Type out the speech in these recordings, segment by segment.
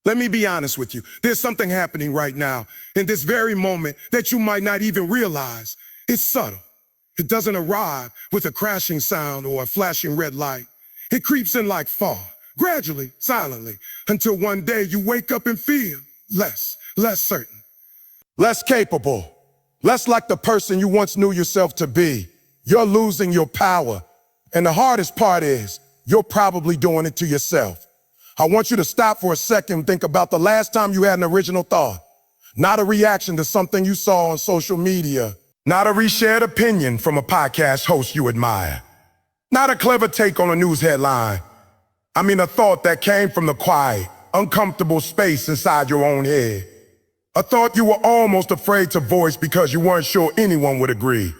Let me be honest with you. There's something happening right now in this very moment that you might not even realize. It's subtle. It doesn't arrive with a crashing sound or a flashing red light. It creeps in like fog, gradually, silently, until one day you wake up and feel less certain, less capable, less like the person you once knew yourself to be. You're losing your power. And the hardest part is, you're probably doing it to yourself. I want you to stop for a second and think about the last time you had an original thought. Not a reaction to something you saw on social media. Not a reshared opinion from a podcast host you admire. Not a clever take on a news headline. I mean a thought that came from the quiet, uncomfortable space inside your own head. A thought you were almost afraid to voice because you weren't sure anyone would agree.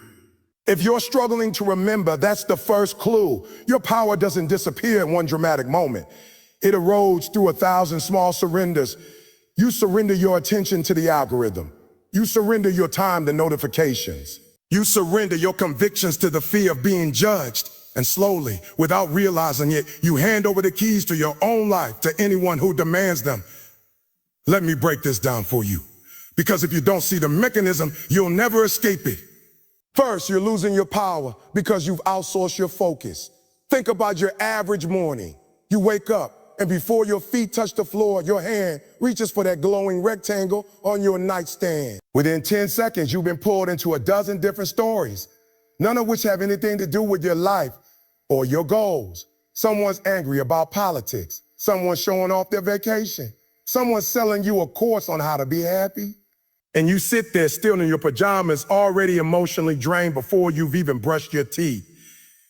If you're struggling to remember, that's the first clue. Your power doesn't disappear in one dramatic moment. It erodes through 1,000 small surrenders. You surrender your attention to the algorithm. You surrender your time to notifications. You surrender your convictions to the fear of being judged. And slowly, without realizing it, you hand over the keys to your own life to anyone who demands them. Let me break this down for you. Because if you don't see the mechanism, you'll never escape it. First, you're losing your power because you've outsourced your focus. Think about your average morning. You wake up, and before your feet touch the floor, your hand reaches for that glowing rectangle on your nightstand. Within 10 seconds, you've been pulled into a dozen different stories, none of which have anything to do with your life or your goals. Someone's angry about politics. Someone's showing off their vacation. Someone's selling you a course on how to be happy. And you sit there still in your pajamas, already emotionally drained before you've even brushed your teeth.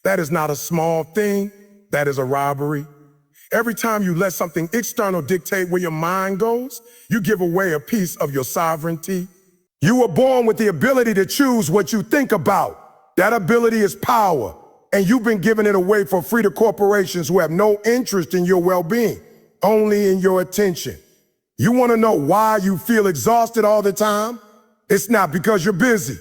That is not a small thing. That is a robbery. Every time you let something external dictate where your mind goes, you give away a piece of your sovereignty. You were born with the ability to choose what you think about. That ability is power, and you've been giving it away for free to corporations who have no interest in your well-being, only in your attention. You want to know why you feel exhausted all the time? It's not because you're busy.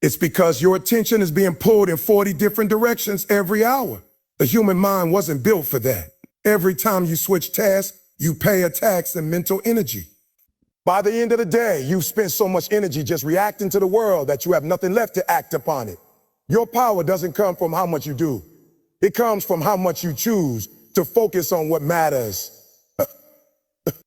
It's because your attention is being pulled in 40 different directions every hour. The human mind wasn't built for that. Every time you switch tasks, you pay a tax in mental energy. By the end of the day, you've spent so much energy just reacting to the world that you have nothing left to act upon it. Your power doesn't come from how much you do. It comes from how much you choose to focus on what matters.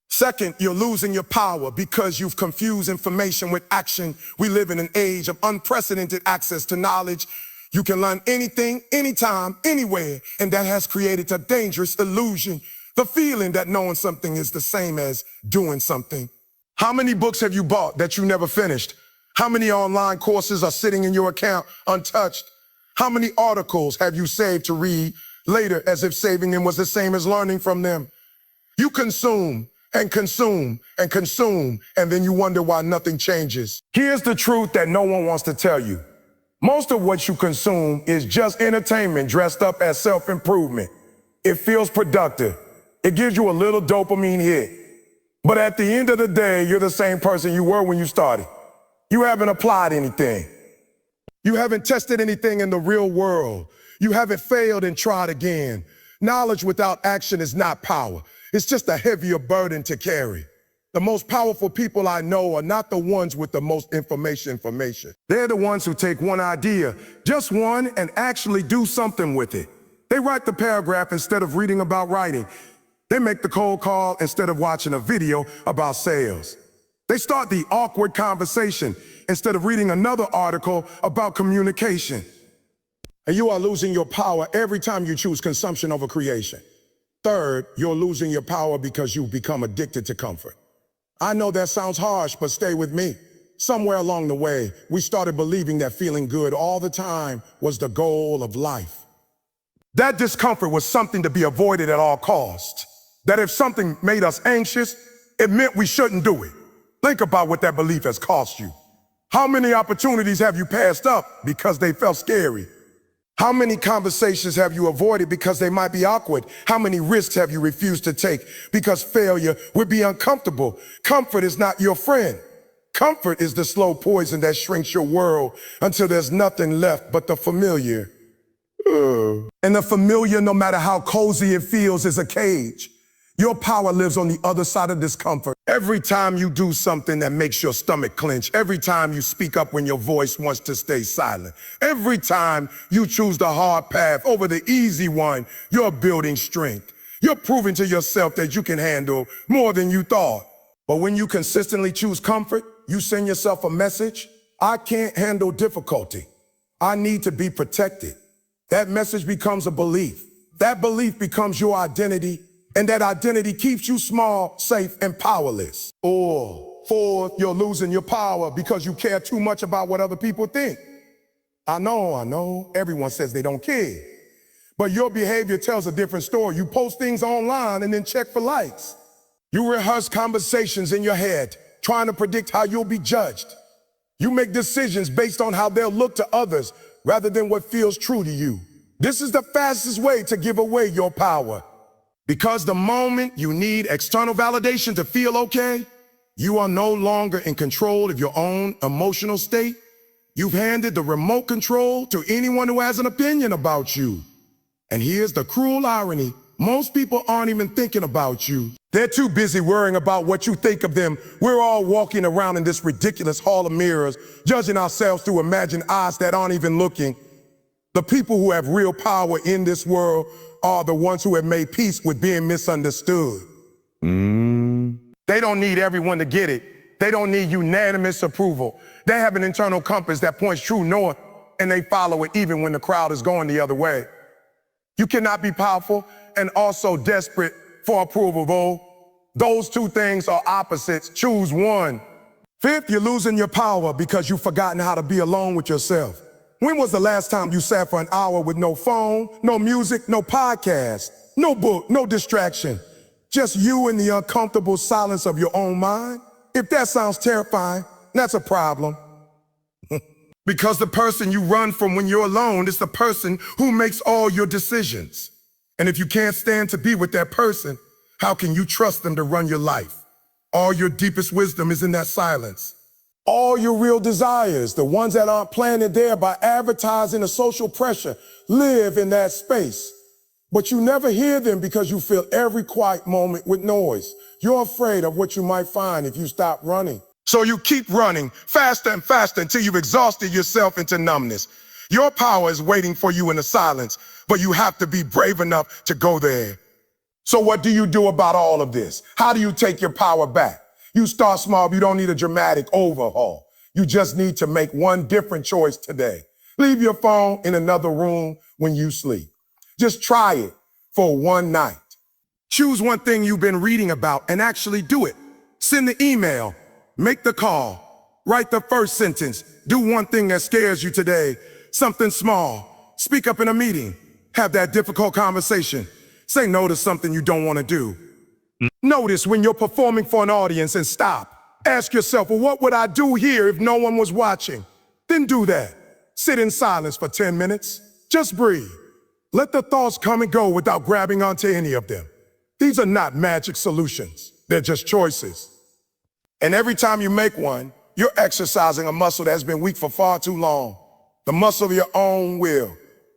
Second, you're losing your power because you've confused information with action. We live in an age of unprecedented access to knowledge. You can learn anything, anytime, anywhere, and that has created a dangerous illusion, the feeling that knowing something is the same as doing something. How many books have you bought that you never finished? How many online courses are sitting in your account untouched? How many articles have you saved to read later as if saving them was the same as learning from them? You consume and consume and consume, and then you wonder why nothing changes. Here's the truth that no one wants to tell you. Most of what you consume is just entertainment dressed up as self-improvement. It feels productive. It gives you a little dopamine hit. But at the end of the day, you're the same person you were when you started. You haven't applied anything. You haven't tested anything in the real world. You haven't failed and tried again. Knowledge without action is not power. It's just a heavier burden to carry. The most powerful people I know are not the ones with the most information. They're the ones who take one idea, just one, and actually do something with it. They write the paragraph instead of reading about writing. They make the cold call instead of watching a video about sales. They start the awkward conversation instead of reading another article about communication. And you are losing your power every time you choose consumption over creation. Third, you're losing your power because you've become addicted to comfort. I know that sounds harsh, but stay with me. Somewhere along the way, we started believing that feeling good all the time was the goal of life. That discomfort was something to be avoided at all costs. That if something made us anxious, it meant we shouldn't do it. Think about what that belief has cost you. How many opportunities have you passed up because they felt scary? How many conversations have you avoided because they might be awkward? How many risks have you refused to take because failure would be uncomfortable? Comfort is not your friend. Comfort is the slow poison that shrinks your world until there's nothing left but the familiar. And the familiar, no matter how cozy it feels, is a cage. Your power lives on the other side of discomfort. Every time you do something that makes your stomach clench, every time you speak up when your voice wants to stay silent, every time you choose the hard path over the easy one, you're building strength. You're proving to yourself that you can handle more than you thought. But when you consistently choose comfort, you send yourself a message: I can't handle difficulty. I need to be protected. That message becomes a belief. That belief becomes your identity. And that identity keeps you small, safe, and powerless. Or fourth, you're losing your power because you care too much about what other people think. I know, everyone says they don't care. But your behavior tells a different story. You post things online and then check for likes. You rehearse conversations in your head, trying to predict how you'll be judged. You make decisions based on how they'll look to others rather than what feels true to you. This is the fastest way to give away your power. Because the moment you need external validation to feel okay, you are no longer in control of your own emotional state. You've handed the remote control to anyone who has an opinion about you. And here's the cruel irony. Most people aren't even thinking about you. They're too busy worrying about what you think of them. We're all walking around in this ridiculous hall of mirrors, judging ourselves through imagined eyes that aren't even looking. The people who have real power in this world are the ones who have made peace with being misunderstood. They don't need everyone to get it. They don't need unanimous approval. They have an internal compass that points true north, and they follow it even when the crowd is going the other way. You cannot be powerful and also desperate for approval, though. Those two things are opposites. Choose one. Fifth, you're losing your power because you've forgotten how to be alone with yourself. When was the last time you sat for an hour with no phone, no music, no podcast, no book, no distraction? Just you in the uncomfortable silence of your own mind? If that sounds terrifying, that's a problem. Because the person you run from when you're alone is the person who makes all your decisions. And if you can't stand to be with that person, how can you trust them to run your life? All your deepest wisdom is in that silence. All your real desires, the ones that aren't planted there by advertising or social pressure, live in that space. But you never hear them because you fill every quiet moment with noise. You're afraid of what you might find if you stop running. So you keep running faster and faster until you've exhausted yourself into numbness. Your power is waiting for you in the silence, but you have to be brave enough to go there. So what do you do about all of this? How do you take your power back? You start small. You don't need a dramatic overhaul. You just need to make one different choice today. Leave your phone in another room when you sleep. Just try it for one night. Choose one thing you've been reading about and actually do it. Send the email, make the call, write the first sentence, do one thing that scares you today, something small, speak up in a meeting, have that difficult conversation, say no to something you don't want to do. Notice when you're performing for an audience and stop. Ask yourself, well, what would I do here if no one was watching? Then do that. Sit in silence for 10 minutes. Just breathe. Let the thoughts come and go without grabbing onto any of them. These are not magic solutions. They're just choices. And every time you make one, you're exercising a muscle that's been weak for far too long. The muscle of your own will.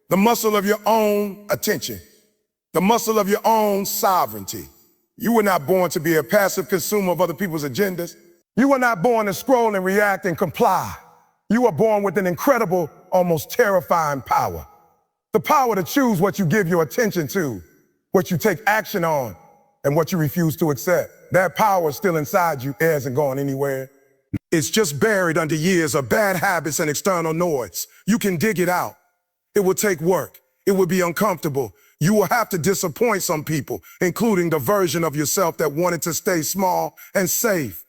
The muscle of your own attention. The muscle of your own sovereignty. You were not born to be a passive consumer of other people's agendas. You were not born to scroll and react and comply. You were born with an incredible, almost terrifying power. The power to choose what you give your attention to, what you take action on, and what you refuse to accept. That power is still inside you. It hasn't gone anywhere. It's just buried under years of bad habits and external noise. You can dig it out. It will take work. It will be uncomfortable. You will have to disappoint some people, including the version of yourself that wanted to stay small and safe.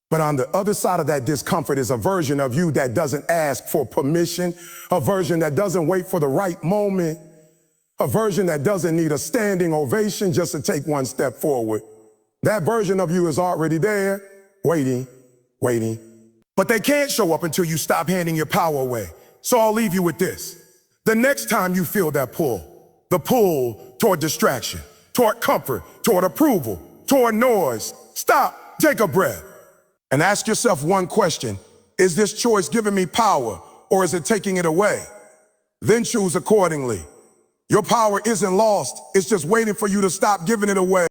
But on the other side of that discomfort is a version of you that doesn't ask for permission, a version that doesn't wait for the right moment, a version that doesn't need a standing ovation just to take one step forward. That version of you is already there, waiting. But they can't show up until you stop handing your power away. So I'll leave you with this. The next time you feel that pull, the pull toward distraction, toward comfort, toward approval, toward noise, stop, take a breath, and ask yourself one question. Is this choice giving me power, or is it taking it away? Then choose accordingly. Your power isn't lost. It's just waiting for you to stop giving it away.